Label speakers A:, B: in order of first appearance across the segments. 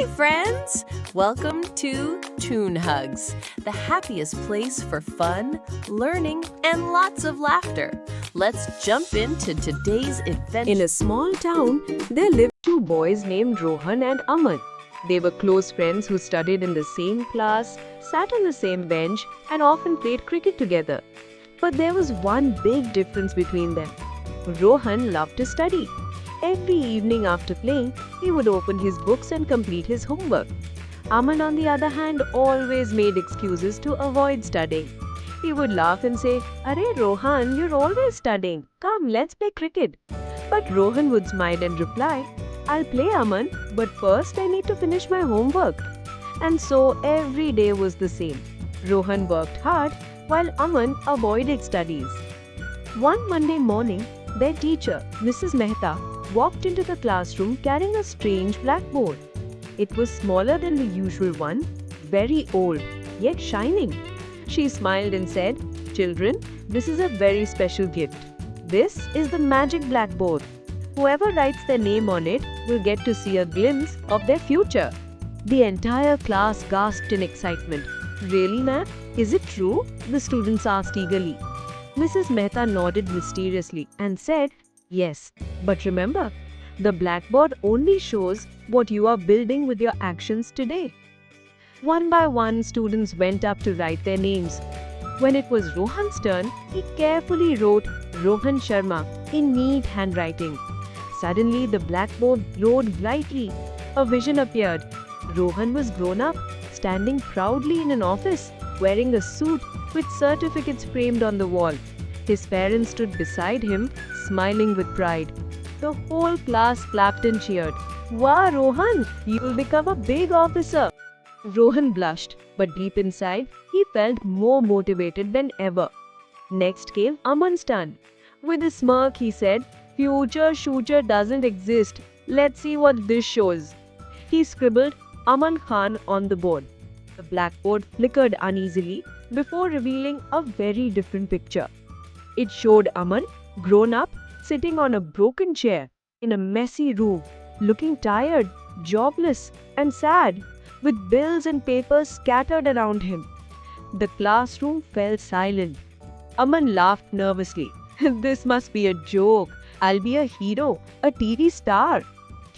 A: Hi, friends! Welcome to Toon Hugs, the happiest place for fun, learning, and lots of laughter. Let's jump into today's adventure.
B: In a small town, there lived two boys named Rohan and Aman. They were close friends who studied in the same class, sat on the same bench, and often played cricket together. But there was one big difference between them. Rohan loved to study. Every evening after playing, he would open his books and complete his homework. Aman, on the other hand, always made excuses to avoid studying. He would laugh and say, "Arey Rohan, you're always studying. Come, let's play cricket." But Rohan would smile and reply, "I'll play, Aman, but first I need to finish my homework." And so every day was the same. Rohan worked hard while Aman avoided studies. One Monday morning, their teacher, Mrs. Mehta, walked into the classroom carrying a strange blackboard. It was smaller than the usual one, very old, yet shining. She smiled and said, "Children, this is a very special gift. This is the magic blackboard. Whoever writes their name on it will get to see a glimpse of their future." The entire class gasped in excitement. "Really, ma'am? Is it true?" the students asked eagerly. Mrs. Mehta nodded mysteriously and said, "Yes, but remember, the blackboard only shows what you are building with your actions today." One by one, students went up to write their names. When it was Rohan's turn, he carefully wrote Rohan Sharma in neat handwriting. Suddenly, the blackboard glowed brightly. A vision appeared. Rohan was grown up, standing proudly in an office, wearing a suit with certificates framed on the wall. His parents stood beside him, smiling with pride. The whole class clapped and cheered. "Wow, Rohan, you'll become a big officer." Rohan blushed, but deep inside, he felt more motivated than ever. Next came Aman's turn. With a smirk, he said, "Future shooter doesn't exist. Let's see what this shows." He scribbled Aman Khan on the board. The blackboard flickered uneasily before revealing a very different picture. It showed Aman, grown up, sitting on a broken chair in a messy room, looking tired, jobless, and sad, with bills and papers scattered around him. The classroom fell silent. Aman laughed nervously. "This must be a joke. I'll be a hero, a TV star."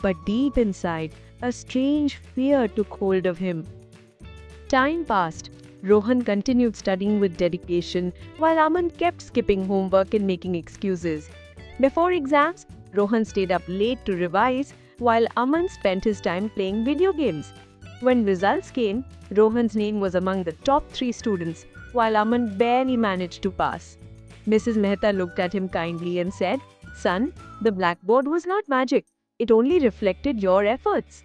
B: But deep inside, a strange fear took hold of him. Time passed. Rohan continued studying with dedication, while Aman kept skipping homework and making excuses. Before exams, Rohan stayed up late to revise, while Aman spent his time playing video games. When results came, Rohan's name was among the top 3 students, while Aman barely managed to pass. Mrs. Mehta looked at him kindly and said, "Son, the blackboard was not magic. It only reflected your efforts."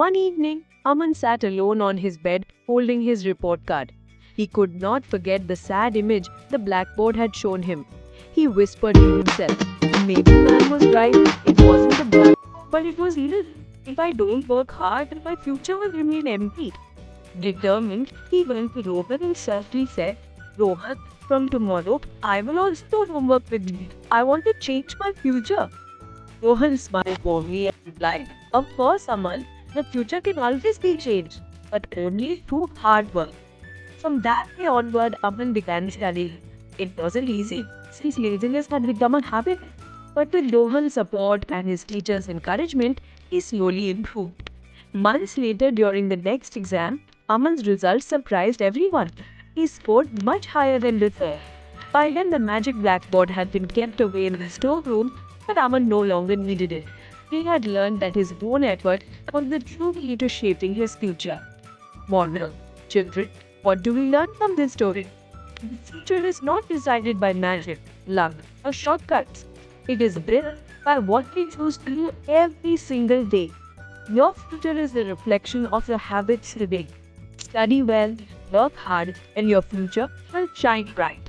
B: One evening, Aman sat alone on his bed, holding his report card. He could not forget the sad image the blackboard had shown him. He whispered to himself, "Maybe man was right. It wasn't the black, but it was evil. If I don't work hard, my future will remain empty." Determined, he went to Rohan and softly said, "Rohan, from tomorrow, I will also do homework with you. I want to change my future." Rohan smiled warmly and replied, "Of course, Aman. The future can always be changed, but only through hard work." From that day onward, Aman began studying. It wasn't easy, since laziness had become a habit. But with Rohan's support and his teacher's encouragement, he slowly improved. Months later, during the next exam, Aman's results surprised everyone. He scored much higher than before. By then, the magic blackboard had been kept away in the storeroom, but Aman no longer needed it. He had learned that his own effort was the true key to shaping his future. Moral: children, what do we learn from this story? The future is not decided by magic, luck, or shortcuts. It is built by what we choose to do every single day. Your future is a reflection of your habits today. Study well, work hard, and your future will shine bright.